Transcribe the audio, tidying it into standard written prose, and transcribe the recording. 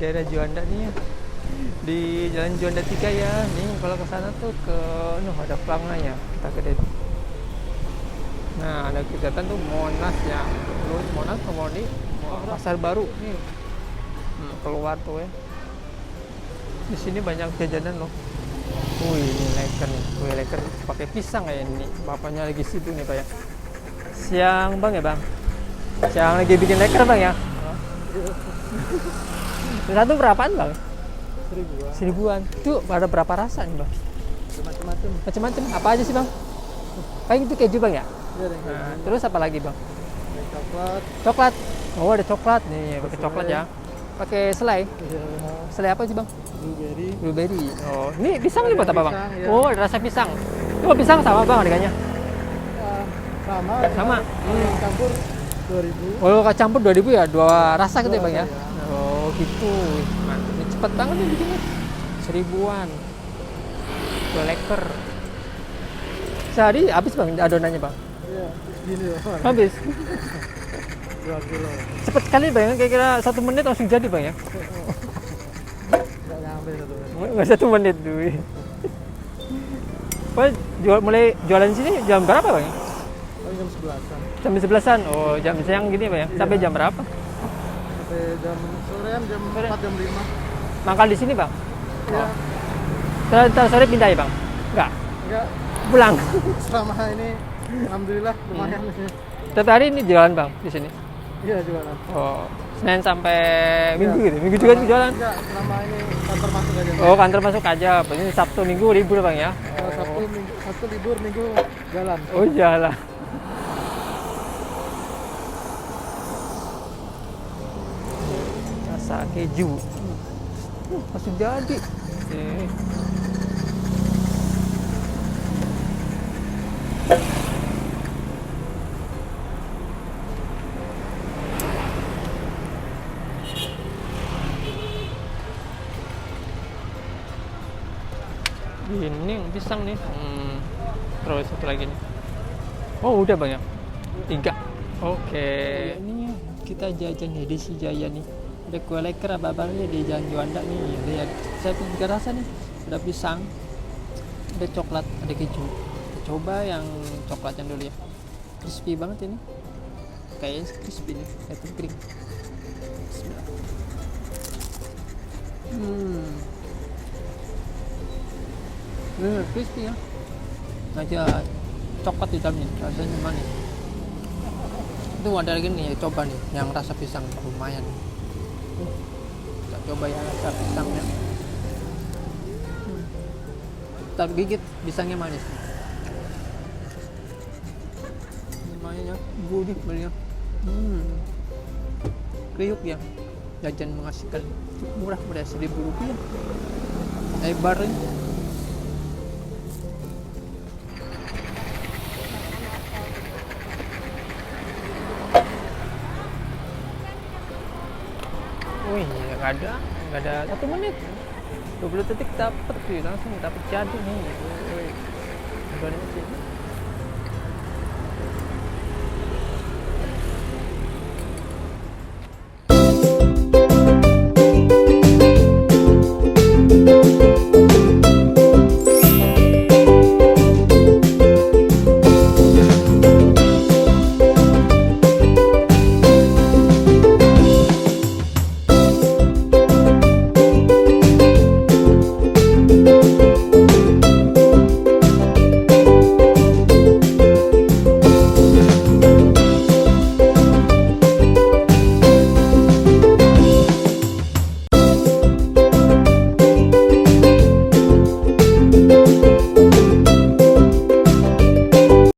daerah Juanda nih ya. Di Jalan Juanda 3 ya. Nih kalau ke sana tuh ke ada pelangnya ya. Kita ke situ. Nah, ada kegiatan tuh Monas ya. Terus Monas kemudian Pasar Baru nih. Keluar tuh ya. Di sini banyak jajanan loh. Wih, ini leker nih. Wih, leker pakai pisang ya ini. Bapaknya lagi situ nih, Pak ya. Siang, Bang ya, Bang. Siang lagi bikin leker, Bang ya. Satu berapaan, Bang? Seribuan. Itu ada berapa rasa nih, Bang? Macam-macam. Macam-macam. Apa aja sih, Bang? Kayak itu keju, Bang ya? Iya, Nah, terus apa lagi, Bang? coklat. Coklat. Oh, ada coklat nih, pakai coklat ya. Pakai selai. Iya. Selai apa sih, Bang? Blueberry. Blueberry. Oh, ini pisang nih buat apa, Bang? Pisang, ya. Oh, ada rasa pisang. Itu pisang sama, Bang, harganya? Sama. Sama. Campur 2.000. Oh, kacang campur 2.000 ya? Dua rasa gitu ya, Bang ya? Rasa, ya. Oh, gitu. Mantap. Ini cepet banget nih bikinnya. Seribuan. Dua leker. Sehari habis, Bang, adonannya, Bang? Iya, gini loh. Habis. 2 kilo. Cepet sekali, Bang. Kira-kira 1 menit langsung jadi, Bang ya? Nggak nyampe 1 menit. Nggak 1 menit, duit. Mulai jualan sini jam berapa, Bang? Paling jam 11-an. Jam 11-an. Oh, jam siang gini, Bang ya? Sampai jam berapa? Sampai jam sorean jam 4 jam 5. Mangkal di sini, Bang? Iya. Ntar sore pindah ya, Bang? Enggak. Enggak, Pulang. selama ini alhamdulillah lumayan. Setiap hari ini jualan, Bang, di sini? Iya, jualan. Oh, Senin sampai Minggu Iya. gitu? Minggu juga jualan? Enggak, selama ini kantor masuk aja. Oh, kantor masuk aja. Berarti Sabtu Minggu libur, Bang ya? Sabtu libur, Minggu jalan. Oh, jalan. Rasa keju. Masih jadi. Ini pisang nih. Terus satu lagi nih. Oh, udah banyak. 3. Oke. Ini kita jajan nih di Si Jaya nih. Ada kue leker apa-apanya di Jalan Juanda nih. Ada ya, saya tiga rasa nih. Ada pisang, ada coklat, ada keju. Kita coba yang coklatnya dulu ya. Crispy banget ini. Kayaknya crispy nih, kayak kering. Bismillah. Crispy ya. Aja coklat di dalamnya, rasanya manis. Itu ada lagi nih, coba nih, yang rasa pisang lumayan. Kita coba yang rasa pisangnya. Kita gigit, pisangnya manis. Lumayan ya, gurih beliau. Kriuk ya, jajan mengasihkan. Murah, 1.000 rupiah. Lebar ini. Wih, nggak ada 1 menit, 20 detik dapat, langsung dapat jadi nih. Wih,